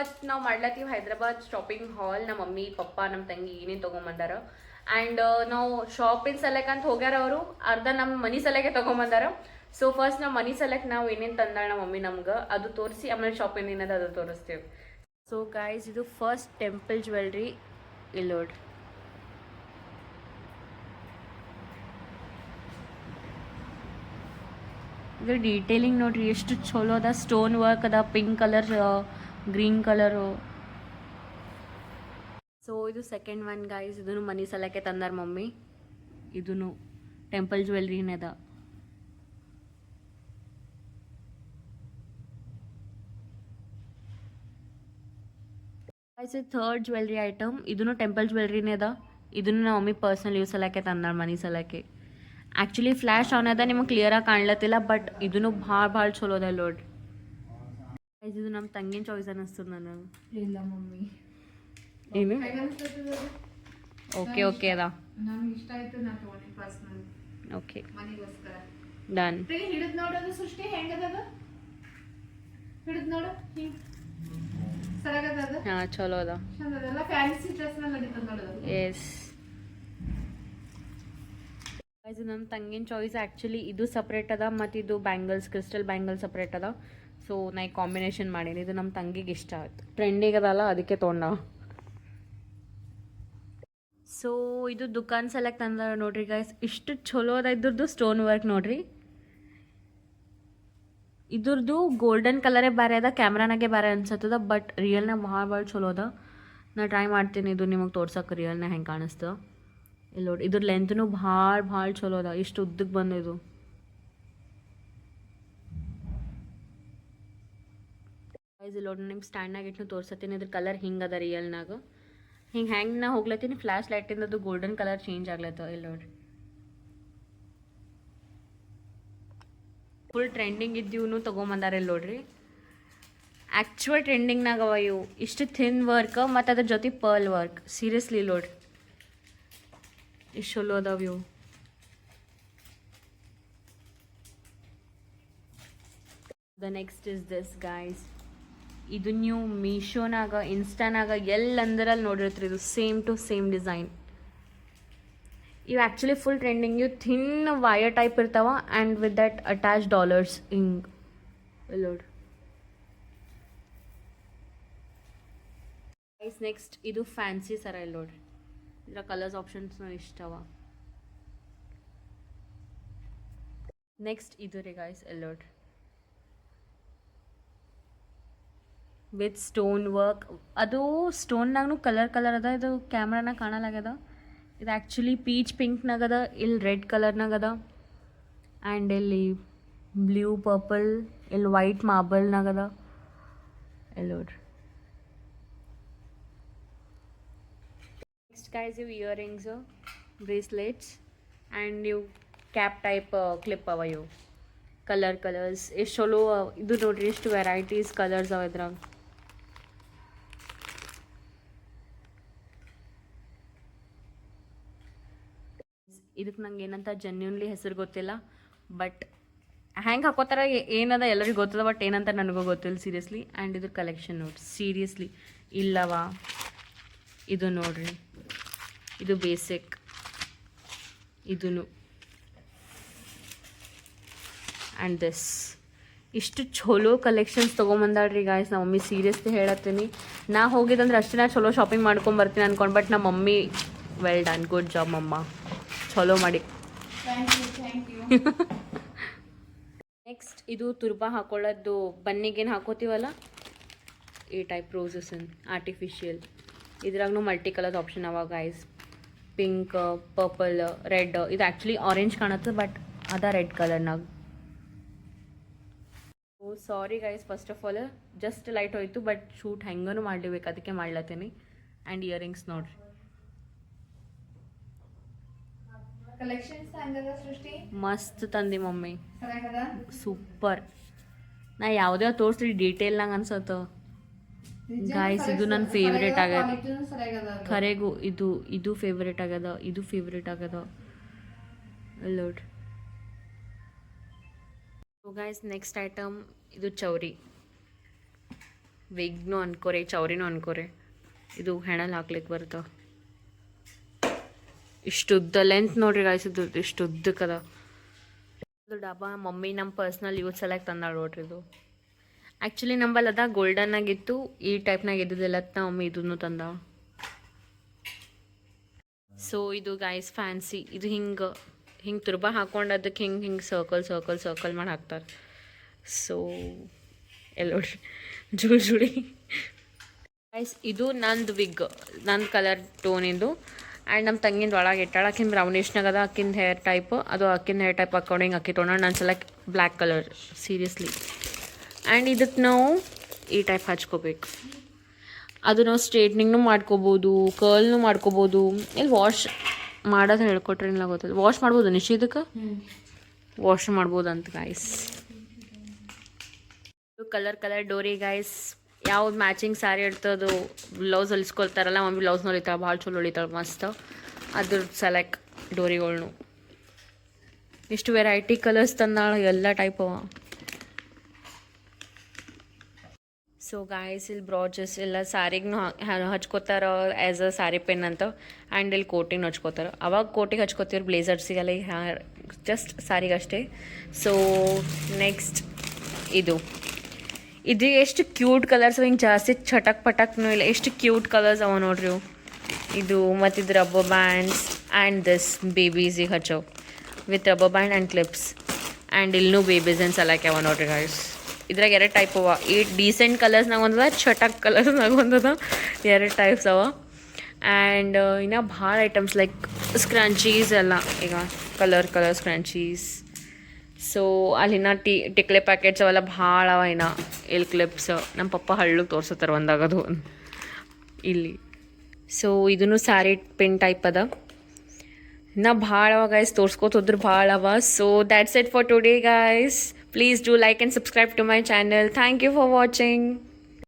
First ನಾವು ಮಾಡ್ಲತ್ತೀವಿ Hyderabad shopping ಹಾಲ್. ನಮ್ಮ mummy papa ನಮ್ಮ ತಂಗಿ ಏನೇನು ತೊಗೊಂಬಂದಾರ. ಆ್ಯಂಡ್ ನಾವು ಶಾಪಿಂಗ್ ಸಲಕ್ ಅಂತ ಹೋಗ್ಯಾರ ಅವರು, ಅರ್ಧ ನಮ್ಮ ಮನಿ ಸಲಕ್ಕೆ ತೊಗೊಂಬಂದಾರ. ಸೊ ಫಸ್ಟ್ ನಾವು ಮನಿ ಸಲಕ್ ನಾವು ಏನೇನು ತಂದಾಳ ನಮ್ಮ ಮಮ್ಮಿ ನಮ್ಗೆ ಅದು ತೋರಿಸಿ, ಆಮೇಲೆ ಶಾಪಿಂಗ್ ಏನದ ಅದು ತೋರಿಸ್ತೀವಿ. ಸೊ ಗಾಯ್ಸ್, ಇದು ಫಸ್ಟ್ ಟೆಂಪಲ್ ಜ್ಯುವೆಲ್ರಿ ಇಲ್ಲಿ ನೋಡಿ. ಇದು ಡೀಟೇಲಿಂಗ್ ನೋಡ್ರಿ ಎಷ್ಟು ಚಲೋ ಅದ. ಸ್ಟೋನ್ ವರ್ಕ್ ಅದ, pink colour, green colour. So ಇದು ಸೆಕೆಂಡ್ ಒನ್ ಗಾಯ್ಸ್. ಇದನ್ನು ಮನಿ ಸಲಕ್ಕೆ ತಂದಾರ ಮಮ್ಮಿ. ಇದೂ ಟೆಂಪಲ್ ಜ್ಯುವೆಲ್ರಿನೇ ಅದ. Guys third jewellery item. ಇದೂ ಟೆಂಪಲ್ ಜ್ಯುವೆಲ್ರಿನೇ ಅದ. ಇದನ್ನು ನಮ್ಮ ಮಮ್ಮಿ ಪರ್ಸ್ನಲ್ ಯೂಸ್ ಸಲಕ್ಕೆ ತಂದಾಳ ಮನಿ ಸಲಕ್ಕೆ. ಆ್ಯಕ್ಚುಲಿ ಫ್ಲ್ಯಾಶ್ ಆನ್ ಅದ, ನಿಮಗೆ ಕ್ಲಿಯರಾಗಿ ಕಾಣ್ಲತ್ತಿಲ್ಲ, ಬಟ್ ಇದೂ ಭಾಳ ಚಲೋ ಅದ ನೋಡ್ರಿ. ಇದು ನಮ್ಮ ತಂಗಿನ ಚಾಯ್ಸ್ ಅನ್ನಿಸ್ತದೆ ನನಗೆ. ಇಲ್ಲ ಮಮ್ಮಿ, ಏನು ಓಕೆ ಓಕೆ ಅದ. ನನಗೆ ಇಷ್ಟ ಆಯ್ತು, ನಾನು ತಗೊಂಡಿ ಪರ್ಸನಲ್. Okay ಮನೆಗೋಸ್ಕರ done. ಹಿಡಿದು ನೋಡೋದು ಸೃಷ್ಟಿ ಹೆಂಗದ, ಹಿಡಿದು ನೋಡು ಹಿಂಗೆ ಸರಾಗದ. ಹಾಂ ಚಲೋ ಅದ, ಚಂದ ಅದೆಲ್ಲ ಫ್ಯಾನ್ಸಿ ಡ್ರೆಸ್ ಮೇಲೆ ನಡೀತದೆ ನೋಡೋದು. ಎಸ್ ಇದು ನಮ್ಮ ತಂಗಿನ ಚಾಯ್ಸ್. ಆ್ಯಕ್ಚುಲಿ ಇದು ಸಪ್ರೇಟ್ ಅದ ಮತ್ತು ಇದು ಬ್ಯಾಂಗಲ್ಸ್, ಕ್ರಿಸ್ಟಲ್ ಬ್ಯಾಂಗಲ್ ಸಪ್ರೇಟ್ ಅದ. ಸೊ ನಾ ಈ ಕಾಂಬಿನೇಷನ್ ಮಾಡೀನಿ. ಇದು ನಮ್ಮ ತಂಗಿಗೆ ಇಷ್ಟ ಆಯ್ತು, ಟ್ರೆಂಡಿಗೆ ಅದಲ್ಲ, ಅದಕ್ಕೆ ತೊಗೊಂಡ. ಸೊ ಇದು ದುಕಾನ್ ಸೆಲೆಕ್ಟ್ ತಂದ ನೋಡ್ರಿ ಗೈಸ್. ಇಷ್ಟು ಚಲೋ ಅದ ಇದ್ರದ್ದು ಸ್ಟೋನ್ ವರ್ಕ್ ನೋಡ್ರಿ. ಇದ್ರದ್ದು ಗೋಲ್ಡನ್ ಕಲರೇ ಬೇರೆ ಅದ, ಕ್ಯಾಮ್ರಾನಾಗೆ ಬೇರೆ ಅನ್ಸತ್ತದ, ಬಟ್ ರಿಯಲ್ನಾಗ ಭಾಳ ಚಲೋ ಅದ. ನಾ ಟ್ರೈ ಮಾಡ್ತೀನಿ ಇದು ನಿಮಗೆ ತೋರ್ಸಕ್ಕೆ ರಿಯಲ್ನಾಗ ಹೆಂಗೆ ಕಾಣಿಸ್ತು. ಇಲ್ಲಿ ನೋಡಿ, ಇದ್ರ ಲೆಂತ್ನು ಭಾಳ ಚಲೋ ಅದ. ಇಷ್ಟು ಉದ್ದಕ್ಕೆ ಬಂದಿದ್ದು. ಇಲ್ಲಿ ನೋಡಿ, ನಿಮ್ಗೆ ಸ್ಟ್ಯಾಂಡ್ನಾಗ ಇಟ್ಟು ತೋರ್ಸತ್ತೀನಿ. ಇದ್ರ ಕಲರ್ ಹಿಂಗೆ ಅದ ರಿಯಲ್ನಾಗ. ಹೆಂಗೆ ನಾ ಹೋಗ್ಲತ್ತೀನಿ, ಫ್ಲ್ಯಾಶ್ ಲೈಟಿಂದ ಅದು ಗೋಲ್ಡನ್ ಕಲರ್ ಚೇಂಜ್ ಆಗ್ಲತ್ತ. ಇಲ್ಲಿ ನೋಡ್ರಿ, ಫುಲ್ ಟ್ರೆಂಡಿಂಗ್ ಇದ್ದೀವನು ತೊಗೊಂಬಂದಾರ. ಇಲ್ಲಿ ನೋಡ್ರಿ, ಆ್ಯಕ್ಚುಯಲ್ ಟ್ರೆಂಡಿಂಗ್ನಾಗ ಅವ ಇವು. ಇಷ್ಟು ಥಿನ್ ವರ್ಕ್ ಮತ್ತು ಅದ್ರ ಜೊತೆ ಪರ್ಲ್ ವರ್ಕ್. ಸೀರಿಯಸ್ಲಿ ನೋಡ್ರಿ, ಇಷ್ಟು ಚಲೋ ಅದಾವ ಇವು. The next is this guys. ಇದು ನೀವು ಮೀಶೋನಾಗ, ಇನ್ಸ್ಟಾನಾಗ ಎಲ್ಲಂದ್ರಲ್ಲಿ ನೋಡಿರ್ತೀರಿ. ಇದು ಸೇಮ್ ಟು ಸೇಮ್ ಡಿಸೈನ್. ಇವು ಆ್ಯಕ್ಚುಲಿ ಫುಲ್ ಟ್ರೆಂಡಿಂಗ್. ಇವು ಥಿನ್ ವಯರ್ ಟೈಪ್ ಇರ್ತಾವ and with that attach dollars ಹಿಂಗೆ. ಇಲ್ಲಿ ನೋಡಿ ಗೈಸ್. ನೆಕ್ಸ್ಟ್ ಇದು ಫ್ಯಾನ್ಸಿ ಸರ. ಇಲ್ಲಿ ನೋಡ್ರಿ, ಇದರ ಕಲರ್ಸ್ ಆಪ್ಷನ್ಸ್ನು ಇಷ್ಟವ. ನೆಕ್ಸ್ಟ್ ಇದು ರೀ ಗೈಸ್. ಇಲ್ಲಿ ನೋಡ್ರಿ, ವಿತ್ ಸ್ಟೋನ್ ವರ್ಕ್. ಅದು ಸ್ಟೋನ್ನಾಗೂ ಕಲರ್ ಅದ. ಇದು ಕ್ಯಾಮ್ರಾನಾಗ ಕಾಣಲಾಗ್ಯದ. ಇದು ಆ್ಯಕ್ಚುಲಿ ಪೀಚ್ ಪಿಂಕ್ನಾಗದ, ಇಲ್ಲಿ ರೆಡ್ ಕಲರ್ನಾಗದ, ಆ್ಯಂಡ್ ಇಲ್ಲಿ ಬ್ಲೂ ಪರ್ಪಲ್, ಇಲ್ಲಿ ವೈಟ್ ಮಾರ್ಬಲ್ನಾಗದ. ಇಲ್ಲಿ ನೋಡ್ರಿ. ನೆಕ್ಸ್ಟ್ ಗೈಸ್, ಇವು ಇಯರಿಂಗ್ಸು, ಬ್ರೇಸ್ಲೆಟ್ಸ್ ಆ್ಯಂಡ್ ಇವು ಕ್ಯಾಪ್ ಟೈಪ್ ಕ್ಲಿಪ್ ಅವ. ಇವು ಕಲರ್ಸ್ ಎಷ್ಟು ಚಲೋ. ಇದು ನೋಡ್ರಿ, ಎಷ್ಟು ವೆರೈಟೀಸ್ ಕಲರ್ಸ್ ಅವ ಇದ್ರಾಗ. ಇದಕ್ಕೆ ನಂಗೆ ಏನಂತ ಜೆನ್ಯೂನ್ಲಿ ಹೆಸರು ಗೊತ್ತಿಲ್ಲ, ಬಟ್ ಹೆಂಗೆ ಹಾಕೋತಾರ ಏನದ ಎಲ್ಲರಿಗೂ ಗೊತ್ತದ, ಬಟ್ ಏನಂತ ನನಗೂ ಗೊತ್ತಿಲ್ಲ ಸೀರಿಯಸ್ಲಿ. ಆ್ಯಂಡ್ ಇದ್ರ ಕಲೆಕ್ಷನ್ ನೋಡಿ, ಸೀರಿಯಸ್ಲಿ ಇಲ್ಲವ. ಇದು ನೋಡ್ರಿ, ಇದು ಬೇಸಿಕ್. ಇದೂ ಆ್ಯಂಡ್ ದಿಸ್. ಇಷ್ಟು ಚಲೋ ಕಲೆಕ್ಷನ್ಸ್ ತೊಗೊಂಬಂದಾಳ್ರಿ ಗಾಯ್ಸ್. ನಮ್ಮ ಮಮ್ಮಿ ಸೀರಿಯಸ್ಲಿ ಹೇಳತ್ತೀನಿ. ನಾ ಹೋಗಿದ್ದಂದ್ರೆ ಅಷ್ಟೇ ನಾ ಚಲೋ ಶಾಪಿಂಗ್ ಮಾಡ್ಕೊಂಬರ್ತೀನಿ ಅನ್ಕೊಂಡು, ಬಟ್ ನಮ್ಮ mummy well done, good job ಮಮ್ಮ, ಚಲೋ ಮಾಡಿ. ನೆಕ್ಸ್ಟ್ ಇದು ತುರ್ಬ ಹಾಕೊಳ್ಳೋದು, ಬನ್ನಿಗೇನು ಹಾಕೋತೀವಲ್ಲ ಈ ಟೈಪ್ ರೋಸಸ್ ಆರ್ಟಿಫಿಷಿಯಲ್. ಇದ್ರಾಗೂ ಮಲ್ಟಿ ಕಲರ್ಸ್ ಆಪ್ಷನ್ ಅವ ಗೈಸ್. Pink, purple, red. ಇದು ಆ್ಯಕ್ಚುಲಿ ಆರೆಂಜ್ ಕಾಣುತ್ತೆ, ಬಟ್ ಅದ ರೆಡ್ ಕಲರ್ನಾಗ. Oh sorry guys, first of all just light ಹೋಯ್ತು, ಬಟ್ ಶೂಟ್ ಹೆಂಗೂ ಮಾಡಲೇಬೇಕು, ಅದಕ್ಕೆ ಮಾಡ್ಲತ್ತೀನಿ. ಆ್ಯಂಡ್ ಇಯರಿಂಗ್ಸ್ ನೋಡ್ರಿ, ಕಲೆಕ್ಷನ್ಸ್ ಹೆಂಗದ ಸೃಷ್ಟಿ? ಮಸ್ತ್ ತಂದಿ ಮಮ್ಮಿ, ಸರಿಯಾಗದ, ಸೂಪರ್. ನಾ ಯಾವುದೇ ತೋರಿಸ್ರಿ ಡೀಟೇಲ್ನಾಗ ಅನ್ಸತ್ತ ಗಾಯ್ಸ್. ಇದು ನನ್ನ ಫೇವ್ರೇಟ್ ಆಗ್ಯದ ಖರೆಗೂ. ಇದು ಫೇವ್ರೇಟ್ ಆಗ್ಯದ, ಇದು ಫೇವ್ರೇಟ್ ಆಗ್ಯದ. ನೋಡ್ರಿ. ಸೊ ಗಾಯ್ಸ್, ನೆಕ್ಸ್ಟ್ ಐಟಮ್ ಇದು ಚೌರಿ. ವಿಗ್ನು ಅನ್ಕೋರಿ ಚೌರಿನೂ ಅನ್ಕೋರಿ ಇದು ಹೆಣಲ್ಲಿ ಹಾಕ್ಲಿಕ್ಕೆ ಬರ್ತಾವ ಇಷ್ಟು ಉದ್ದ ಲೆಂತ್ ನೋಡ್ರಿ ಗಾಯ್ಸ್ ಇದು ಇಷ್ಟು ಉದ್ದಕ್ಕದ ಇದು ಡಬ್ಬ ಮಮ್ಮಿ ನಮ್ಮ ಪರ್ಸ್ನಲ್ ಯೂಸ್ ಸೆಲೆಕ್ಟ್ ತಂದಾಳ ನೋಡ್ರಿ ಇದು ಆ್ಯಕ್ಚುಲಿ ನಂಬಲ್ಲಿ ಅದ ಗೋಲ್ಡನ್ ಆಗಿತ್ತು ಈ ಟೈಪ್ನಾಗ ಇದ್ದಿದ್ದಿಲ್ಲ ಮಮ್ಮಿ ಇದನ್ನು ತಂದ ಸೊ ಇದು ಗಾಯ್ಸ್ ಫ್ಯಾನ್ಸಿ ಇದು ಹಿಂಗೆ ತುರ್ಬ ಹಾಕೊಂಡು ಅದಕ್ಕೆ ಹಿಂಗೆ ಸರ್ಕಲ್ ಮಾಡಿ ಹಾಕ್ತಾರೆ ಸೊ ಎಲ್ಲ ನೋಡ್ರಿ ಜುಡಿ ಗೈಸ್ ಇದು ನಂದು ವಿಗ್ ನಂದು ಕಲರ್ ಟೋನಿಂದು ಆ್ಯಂಡ್ ನಮ್ಮ ತಂಗಿಂದ ಒಳಗೆ ಇಟ್ಟಾಳ ಆಕಿನ ಬ್ರೌನಿಷ್ನಾಗ ಅದ ಆಕಿನ ಹೇರ್ ಟೈಪ್ ಅದು ಆಕಿನ ಹೇರ್ ಟೈಪ್ ಹಾಕೊಂಡು ಅಕ್ಕಿ ತೊಗೊಂಡು ನಾನು ಸಲ ಬ್ಲ್ಯಾಕ್ ಕಲರ್ ಸೀರಿಯಸ್ಲಿ ಆ್ಯಂಡ್ ಇದಕ್ಕೆ ನಾವು ಈ ಟೈಪ್ ಹಚ್ಕೋಬೇಕು ಅದು ನಾವು ಸ್ಟ್ರೇಟ್ನಿಂಗ್ನು ಮಾಡ್ಕೋಬೋದು ಕರ್ಲ್ನು ಮಾಡ್ಕೋಬೋದು ಇಲ್ಲಿ ವಾಶ್ ಮಾಡೋದು ಹೇಳ್ಕೊಟ್ರೆ ಇಲ್ಲ ಗೊತ್ತಲ್ಲ ವಾಶ್ ಮಾಡ್ಬೋದು ನಿಶ್ಚಿತಕ್ಕೆ ವಾಶ್ ಮಾಡ್ಬೋದು ಅಂತ ಗಾಯ್ಸ್ ಕಲರ್ ಡೋರಿ ಗಾಯ್ಸ್ ಯಾವ್ದು ಮ್ಯಾಚಿಂಗ್ ಸ್ಯಾರಿ ಇರ್ತದೋ ಬ್ಲೌಸ್ ಹೊಲಿಸ್ಕೊಳ್ತಾರಲ್ಲ ಮಮ್ಮಿ ಬ್ಲೌಸ್ನ ಹೊಲಿತಾಳೆ ಭಾಳ ಚಲೋ ಹೊಲಿತಾಳೆ ಮಸ್ತ್ ಅದ್ರ ಸೆಲೆಕ್ಟ್ ಡೋರಿಗಳ್ನು ಇಷ್ಟು ವೆರೈಟಿ ಕಲರ್ಸ್ ತಂದಾಳ ಎಲ್ಲ ಟೈಪ್ ಅವ ಸೊ ಗಾಯ್ಸ್ ಇಲ್ಲಿ ಬ್ರಾಚಸ್ ಎಲ್ಲ ಸ್ಯಾರಿಗೂ ಹಚ್ಕೋತಾರ ಆ್ಯಸ್ ಅ ಸ್ಯಾರಿ ಪೆನ್ ಅಂತ ಆ್ಯಂಡ್ ಇಲ್ಲಿ ಕೋಟಿಗೆ ಹಚ್ಕೋತಾರೆ ಅವಾಗ ಕೋಟಿಗೆ ಹಚ್ಕೋತೀವಿ ಬ್ಲೇಸರ್ಸಿಗೆಲ್ಲ ಜಸ್ಟ್ ಸ್ಯಾರಿಗೆ ಅಷ್ಟೇ ಸೊ ನೆಕ್ಸ್ಟ್ ಇದು ಎಷ್ಟು ಕ್ಯೂಟ್ ಕಲರ್ಸ್ ಹಿಂಗೆ ಜಾಸ್ತಿ ಚಟಕ್ ಪಟಕ್ನೂ ಇಲ್ಲ ಎಷ್ಟು ಕ್ಯೂಟ್ ಕಲರ್ಸ್ ಅವ ನೋಡ್ರಿ ಇದು ಮತ್ತು ಇದು ರಬ್ಬರ್ ಬ್ಯಾಂಡ್ಸ್ ಆ್ಯಂಡ್ ದಿಸ್ ಬೇಬೀಸಿಗೆ ಹಚ್ಚೋ with rubber band and clips and ಇಲ್ಲೂ ಬೇಬೀಸ್ ಆ್ಯಂಡ್ ಸಲಕ್ಕೆ ಅವ ನೋಡ್ರಿ ಗಾಯ್ಸ್ ಇದ್ರಾಗ ಎರಡು ಟೈಪ್ ಅವ ಈ ಡೀಸೆಂಟ್ ಕಲರ್ಸ್ನಾಗ ಒಂದದ ಚಟಕ್ ಕಲರ್ಸ್ನಾಗ ಒಂದದ ಎರಡು ಟೈಪ್ಸ್ ಅವ ಆ್ಯಂಡ್ ಇನ್ನು ಭಾಳ ಐಟಮ್ಸ್ ಲೈಕ್ ಸ್ಕ್ರಂಚೀಸ್ ಎಲ್ಲ ಈಗ ಕಲರ್ ಸ್ಕ್ರಂಚೀಸ್ ಸೊ ಅಲ್ಲಿನ ಟಿಕ್ಲೆ ಪ್ಯಾಕೆಟ್ಸ್ ಅವೆಲ್ಲ ಭಾಳ ಅವ ಇನ್ನು ಇಲ್ಲಿ ಕ್ಲಿಪ್ಸ್ ನಮ್ಮ ಪಪ್ಪ ಹಳ್ಳಿಗೆ ತೋರ್ಸತ್ತಾರೆ ಒಂದಾಗದು ಇಲ್ಲಿ ಸೊ ಇದನ್ನು ಸ್ಯಾರಿ ಪಿನ್ ಟೈಪ್ ಅದ ಇನ್ನು ಭಾಳ ಅವ ಗೈಸ್ ತೋರ್ಸ್ಕೋತೋದ್ರೆ ಭಾಳ ಅವ so that's it for today guys please do like and subscribe to my channel thank you for watching